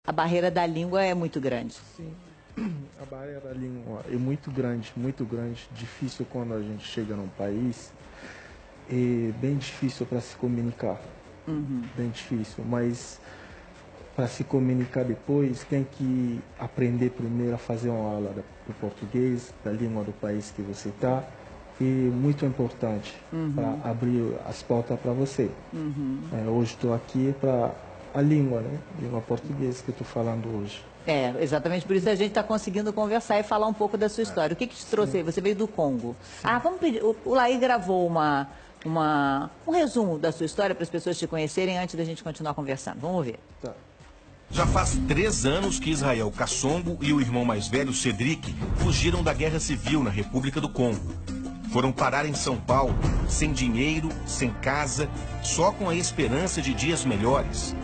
a barreira da língua é muito grande. Sim, a barreira da língua é muito grande, difícil quando a gente chega num país, é bem difícil para se comunicar, bem difícil, mas para se comunicar depois tem que aprender primeiro a fazer uma aula do português, da língua do país que você está, e muito importante para abrir as portas para você. Hoje estou aqui para a língua, né? Língua portuguesa que estou falando hoje. É, exatamente por isso a gente está conseguindo conversar e falar um pouco da sua história. O que te trouxe aí? Você veio do Congo. Ah, vamos pedir. O Laí gravou um resumo da sua história para as pessoas te conhecerem antes da gente continuar conversando. Vamos ver. Tá. Já faz 3 anos que Israel Kassongo e o irmão mais velho, Cedric, fugiram da guerra civil na República do Congo. Foram parar em São Paulo, sem dinheiro, sem casa, só com a esperança de dias melhores.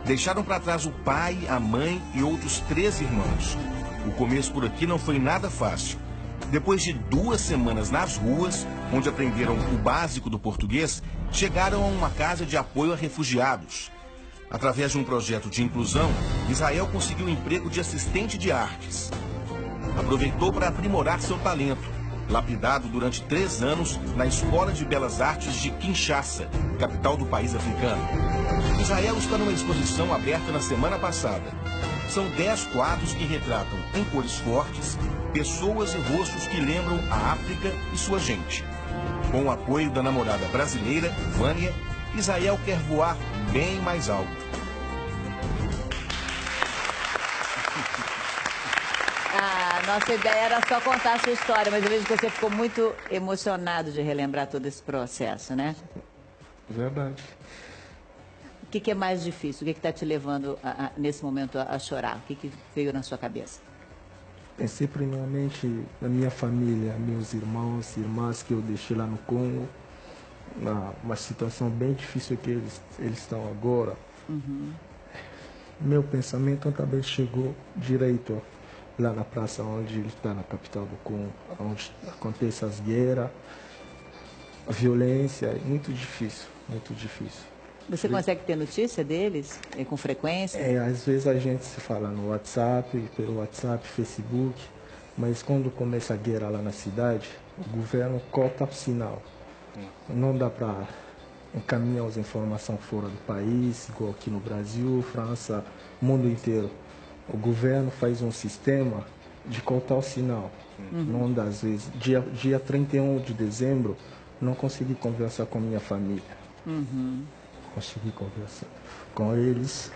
Deixaram para trás o pai, a mãe e outros 3 irmãos. O começo por aqui não foi nada fácil. Depois de 2 semanas nas ruas, onde aprenderam o básico do português, chegaram a uma casa de apoio a refugiados. Através de um projeto de inclusão, Israel conseguiu um emprego de assistente de artes. Aproveitou para aprimorar seu talento, lapidado durante 3 anos na Escola de Belas Artes de Kinshasa, capital do país africano. Israel está numa exposição aberta na semana passada. São 10 quadros que retratam, em cores fortes, pessoas e rostos que lembram a África e sua gente. Com o apoio da namorada brasileira, Vânia, Israel quer voar bem mais alto. Nossa ideia era só contar a sua história, mas eu vejo que você ficou muito emocionado de relembrar todo esse processo, né? Verdade. O que é mais difícil? O que está te levando, nesse momento, a chorar? O que veio na sua cabeça? Pensei primeiramente na minha família, meus irmãos e irmãs que eu deixei lá no Congo, uma situação bem difícil que eles estão agora. Meu pensamento também chegou direito lá na praça onde ele está, na capital do Congo, onde acontecem as guerras, a violência, é muito difícil, muito difícil. Você consegue ter notícia deles com frequência? Às vezes a gente se fala no WhatsApp, pelo WhatsApp, Facebook, mas quando começa a guerra lá na cidade, o governo corta o sinal. Não dá para encaminhar as informações fora do país, igual aqui no Brasil, França, mundo inteiro. O governo faz um sistema de cortar o sinal. Não dá, às vezes. Dia 31 de dezembro, não consegui conversar com minha família. Consegui conversar com eles.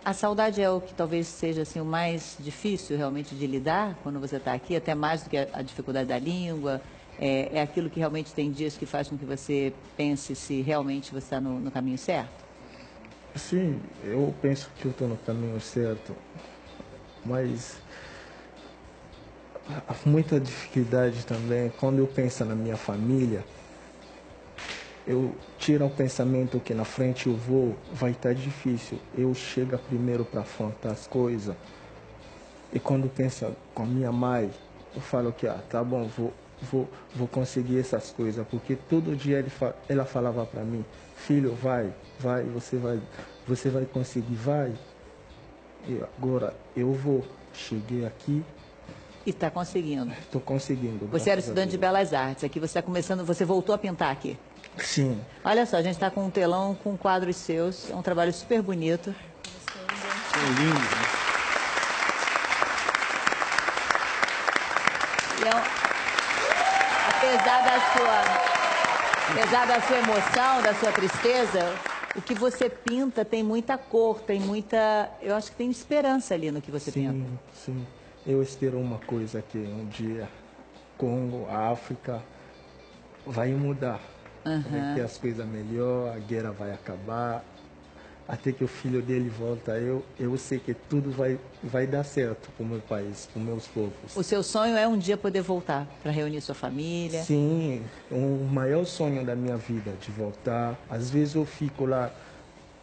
A saudade é o que talvez seja assim, o mais difícil realmente de lidar quando você está aqui, até mais do que a dificuldade da língua. É aquilo que realmente tem dias que faz com que você pense se realmente você está no caminho certo? Sim, eu penso que eu estou no caminho certo, mas há muita dificuldade também. Quando eu penso na minha família, eu tiro o pensamento que na frente eu vou, vai estar difícil. Eu chego primeiro para afrontar as coisas. E quando penso com a minha mãe, eu falo que, tá bom, vou conseguir essas coisas. Porque todo dia ela falava para mim, filho, vai, você vai conseguir, vai. E agora eu vou. Cheguei aqui. E está conseguindo? Estou conseguindo. Você era estudante de Belas Artes, aqui você está começando, você voltou a pintar aqui? Sim. Olha só, a gente está com um telão com quadros seus, é um trabalho super bonito. São lindos, né? Apesar da sua emoção, da sua tristeza, o que você pinta tem muita cor, tem muita... Eu acho que tem esperança ali no que você pinta. Sim, sim. Eu espero uma coisa que um dia Congo, a África vai mudar. Vai ter as coisas melhor, a guerra vai acabar. Até que o filho dele volta, eu sei que tudo vai dar certo para o meu país, para os meus povos. O seu sonho é um dia poder voltar para reunir sua família? Sim, o maior sonho da minha vida, de voltar. Às vezes eu fico lá,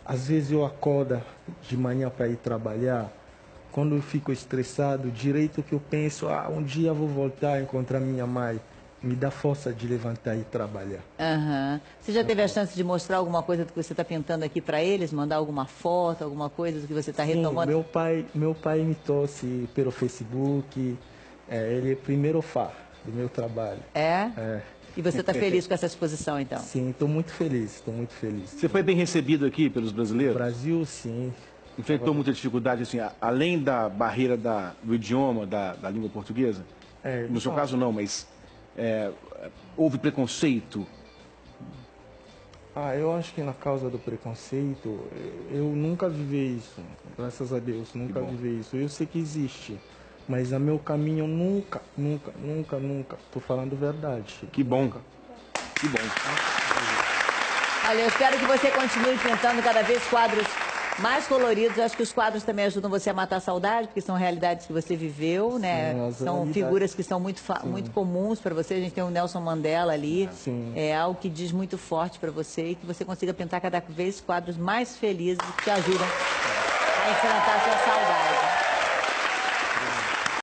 às vezes eu acordo de manhã para ir trabalhar. Quando eu fico estressado, direito que eu penso, um dia eu vou voltar a encontrar minha mãe. me dá força de levantar e trabalhar. Aham. Você já teve a chance de mostrar alguma coisa do que você está pintando aqui para eles? Mandar alguma foto, alguma coisa do que você está retomando? Meu pai me trouxe pelo Facebook, ele é primeiro fã do meu trabalho. É? E você está feliz com essa exposição, então? Sim, estou muito feliz, estou muito feliz. Você foi bem recebido aqui pelos brasileiros? No Brasil, sim. Enfrentou muita dificuldade, assim, além da barreira do idioma, da língua portuguesa? No seu caso, não, mas houve preconceito? Eu acho que na causa do preconceito, eu nunca vivi isso. Graças a Deus, nunca vivi isso. Eu sei que existe, mas no meu caminho nunca, estou falando verdade. Que bom. Nunca. Que bom. Olha, eu espero que você continue pintando cada vez quadros mais coloridos. Eu acho que os quadros também ajudam você a matar a saudade, porque são realidades que você viveu, né? Sim, são figuras que são muito comuns para você. A gente tem o Nelson Mandela ali. Sim. É algo que diz muito forte para você e que você consiga pintar cada vez quadros mais felizes que te ajudam a enfrentar a sua saudade.